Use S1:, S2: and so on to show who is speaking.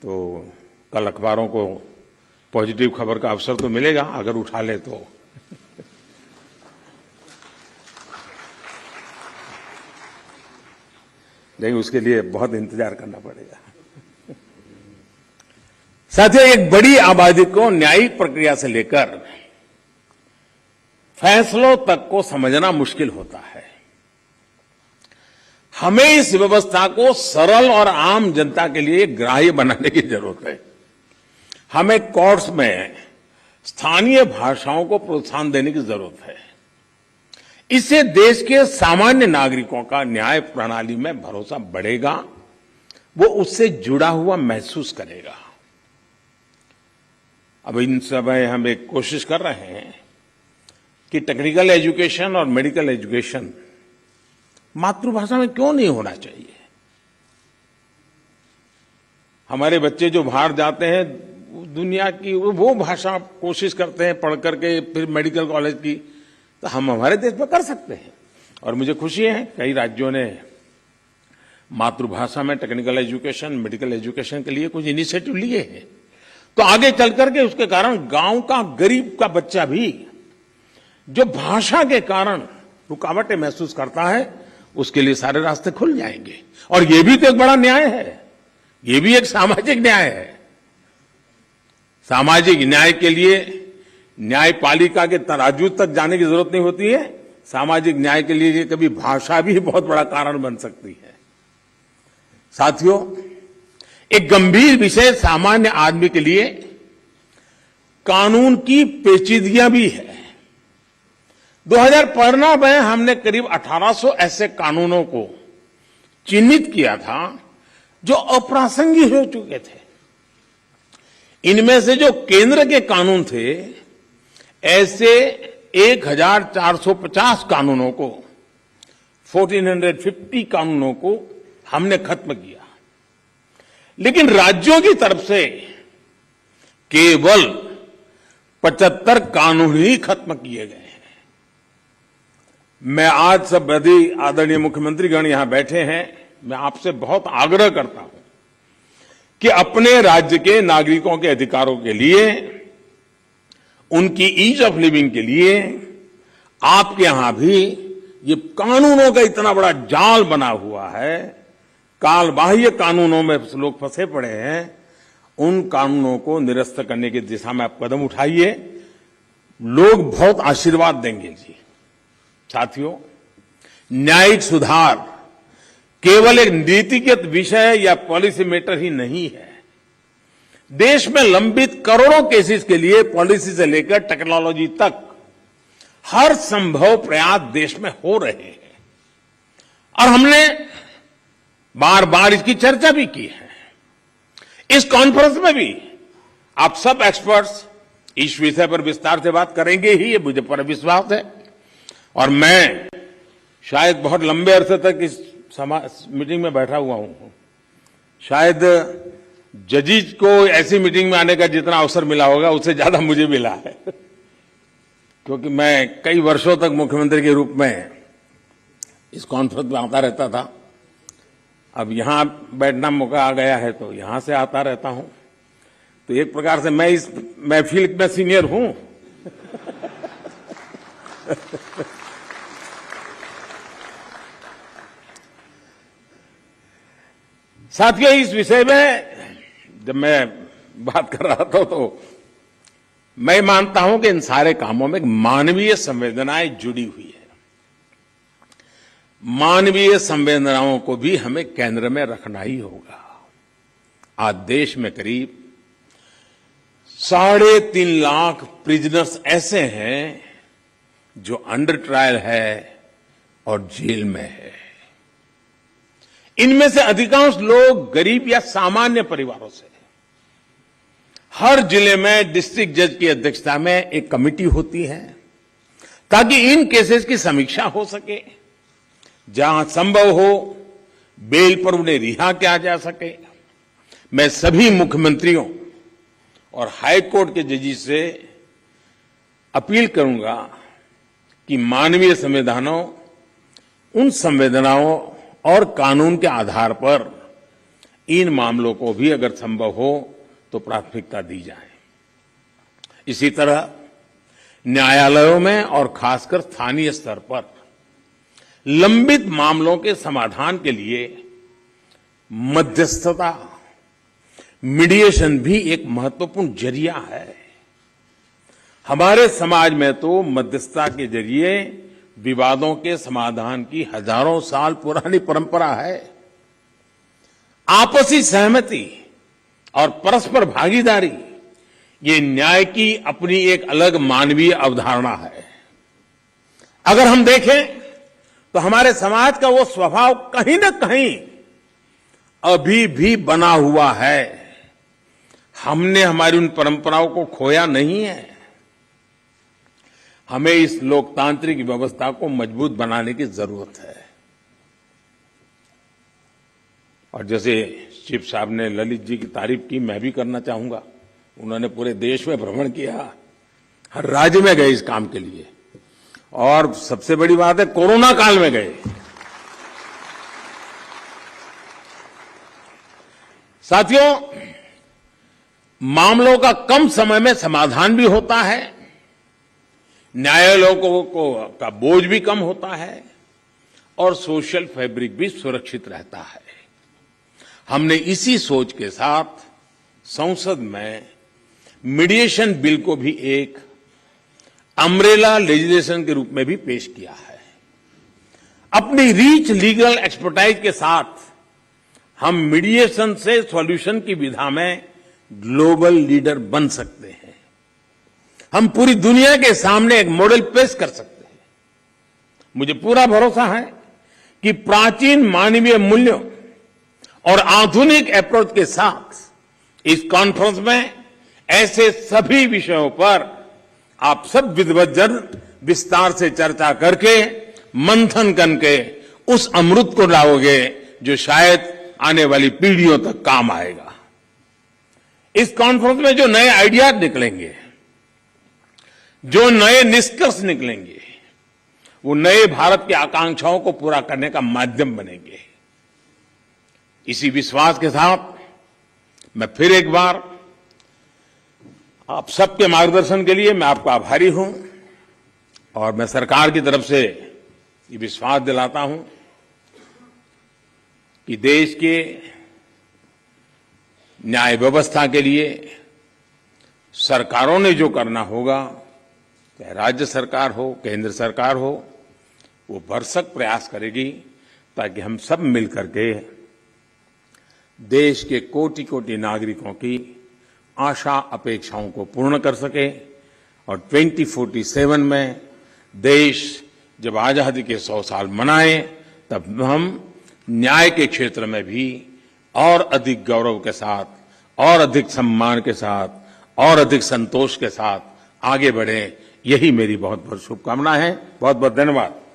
S1: तो कल अखबारों को पॉजिटिव खबर का अवसर तो मिलेगा अगर उठा ले तो। लेकिन उसके लिए बहुत इंतजार करना पड़ेगा। साथियों, एक बड़ी आबादी को न्यायिक प्रक्रिया से लेकर फैसलों तक को समझना मुश्किल होता है। हमें इस व्यवस्था को सरल और आम जनता के लिए ग्राह्य बनाने की जरूरत है। हमें कोर्ट्स में स्थानीय भाषाओं को प्रोत्साहन देने की जरूरत है। इससे देश के सामान्य नागरिकों का न्याय प्रणाली में भरोसा बढ़ेगा, वो उससे जुड़ा हुआ महसूस करेगा। अब इन समय हम एक कोशिश कर रहे हैं कि टेक्निकल एजुकेशन और मेडिकल एजुकेशन मातृभाषा में क्यों नहीं होना चाहिए। हमारे बच्चे जो बाहर जाते हैं दुनिया की वो भाषा कोशिश करते हैं पढ़ करके फिर मेडिकल कॉलेज की, तो हम हमारे देश में कर सकते हैं। और मुझे खुशी है कई राज्यों ने मातृभाषा में टेक्निकल एजुकेशन मेडिकल एजुकेशन के लिए कुछ इनिशिएटिव लिए हैं। तो आगे चल करके उसके कारण गांव का गरीब का बच्चा भी जो भाषा के कारण रुकावटें महसूस करता है उसके लिए सारे रास्ते खुल जाएंगे। और ये भी तो एक बड़ा न्याय है, ये भी एक सामाजिक न्याय है। सामाजिक न्याय के लिए न्यायपालिका के तराजू तक जाने की जरूरत नहीं होती है। सामाजिक न्याय के लिए कभी भाषा भी बहुत बड़ा कारण बन सकती है। साथियों, एक गंभीर विषय सामान्य आदमी के लिए कानून की पेचीदगियां भी है। 2015 में हमने करीब 1800 ऐसे कानूनों को चिन्हित किया था जो अप्रासंगिक हो चुके थे। इनमें से जो केंद्र के कानून थे, ऐसे 1450 कानूनों को 1450 कानूनों को हमने खत्म किया। लेकिन राज्यों की तरफ से केवल 75 कानून ही खत्म किए गए हैं। मैं आज सब आदरणीय मुख्यमंत्रीगण यहां बैठे हैं, मैं आपसे बहुत आग्रह करता हूं कि अपने राज्य के नागरिकों के अधिकारों के लिए, उनकी ईज ऑफ लिविंग के लिए आपके यहां भी ये कानूनों का इतना बड़ा जाल बना हुआ है, कालबाह्य कानूनों में लोग फंसे पड़े हैं, उन कानूनों को निरस्त करने की दिशा में आप कदम उठाइए। लोग बहुत आशीर्वाद देंगे जी। साथियों, न्यायिक सुधार केवल एक नीतिगत विषय या पॉलिसी मैटर ही नहीं है। देश में लंबित करोड़ों केसेस के लिए पॉलिसी से लेकर टेक्नोलॉजी तक हर संभव प्रयास देश में हो रहे हैं और हमने बार बार इसकी चर्चा भी की है। इस कॉन्फ्रेंस में भी आप सब एक्सपर्ट्स इस विषय पर विस्तार से बात करेंगे ही, ये मुझे पर विश्वास है। और मैं शायद बहुत लंबे अरसे तक इस मीटिंग में बैठा हुआ हूं। शायद जजीज को ऐसी मीटिंग में आने का जितना अवसर मिला होगा उससे ज्यादा मुझे मिला है, क्योंकि मैं कई वर्षों तक मुख्यमंत्री के रूप में इस कॉन्फ्रेंस में आता रहता था। अब यहां बैठना मौका आ गया है तो यहां से आता रहता हूं। तो एक प्रकार से मैं इस महफिल में सीनियर हूं। साथियों, इस विषय में जब मैं बात कर रहा था तो मैं मानता हूं कि इन सारे कामों में मानवीय संवेदनाएं जुड़ी हुई है। मानवीय संवेदनाओं को भी हमें केंद्र में रखना ही होगा। आज देश में करीब 3.5 लाख प्रिजनर्स ऐसे हैं जो अंडर ट्रायल है और जेल में है। इनमें से अधिकांश लोग गरीब या सामान्य परिवारों से। हर जिले में डिस्ट्रिक्ट जज की अध्यक्षता में एक कमेटी होती है ताकि इन केसेस की समीक्षा हो सके, जहां संभव हो बेल पर उन्हें रिहा किया जा सके। मैं सभी मुख्यमंत्रियों और हाई कोर्ट के जजेस से अपील करूंगा कि मानवीय संवेदनाओं, उन संवेदनाओं और कानून के आधार पर इन मामलों को भी अगर संभव हो तो प्राथमिकता दी जाए। इसी तरह न्यायालयों में और खासकर स्थानीय स्तर पर लंबित मामलों के समाधान के लिए मध्यस्थता, मीडिएशन भी एक महत्वपूर्ण जरिया है। हमारे समाज में तो मध्यस्थता के जरिए विवादों के समाधान की हजारों साल पुरानी परंपरा है। आपसी सहमति और परस्पर भागीदारी ये न्याय की अपनी एक अलग मानवीय अवधारणा है। अगर हम देखें तो हमारे समाज का वो स्वभाव कहीं न कहीं अभी भी बना हुआ है। हमने हमारी उन परंपराओं को खोया नहीं है। हमें इस लोकतांत्रिक व्यवस्था को मजबूत बनाने की जरूरत है। और जैसे चीफ साहब ने ललित जी की तारीफ की, मैं भी करना चाहूंगा। उन्होंने पूरे देश में भ्रमण किया, हर राज्य में गए इस काम के लिए, और सबसे बड़ी बात है कोरोना काल में गए। साथियों, मामलों का कम समय में समाधान भी होता है, न्यायालयों का बोझ भी कम होता है और सोशल फैब्रिक भी सुरक्षित रहता है। हमने इसी सोच के साथ संसद में मीडिएशन बिल को भी एक अम्ब्रेला लेजिस्लेशन के रूप में भी पेश किया है। अपनी रीच लीगल एक्सपर्टाइज के साथ हम मीडिएशन से सॉल्यूशन की विधा में ग्लोबल लीडर बन सकते हैं। हम पूरी दुनिया के सामने एक मॉडल पेश कर सकते हैं। मुझे पूरा भरोसा है कि प्राचीन मानवीय मूल्यों और आधुनिक अप्रोच के साथ इस कॉन्फ्रेंस में ऐसे सभी विषयों पर आप सब विद्वज्जन विस्तार से चर्चा करके, मंथन करके उस अमृत को लाओगे जो शायद आने वाली पीढ़ियों तक काम आएगा। इस कॉन्फ्रेंस में जो नए आइडियाज निकलेंगे, जो नए निष्कर्ष निकलेंगे, वो नए भारत की आकांक्षाओं को पूरा करने का माध्यम बनेंगे। इसी विश्वास के साथ मैं फिर एक बार आप सबके मार्गदर्शन के लिए मैं आपका आभारी हूं, और मैं सरकार की तरफ से ये विश्वास दिलाता हूं कि देश के न्याय व्यवस्था के लिए सरकारों ने जो करना होगा, चाहे राज्य सरकार हो, केंद्र सरकार हो, वो भरसक प्रयास करेगी ताकि हम सब मिलकर के देश के कोटि कोटि नागरिकों की आशा अपेक्षाओं को पूर्ण कर सके। और 2047 में देश जब आजादी के 100 साल मनाए, तब हम न्याय के क्षेत्र में भी और अधिक गौरव के साथ, और अधिक सम्मान के साथ, और अधिक संतोष के साथ आगे बढ़े। यही मेरी बहुत बहुत शुभकामना है। बहुत बहुत धन्यवाद।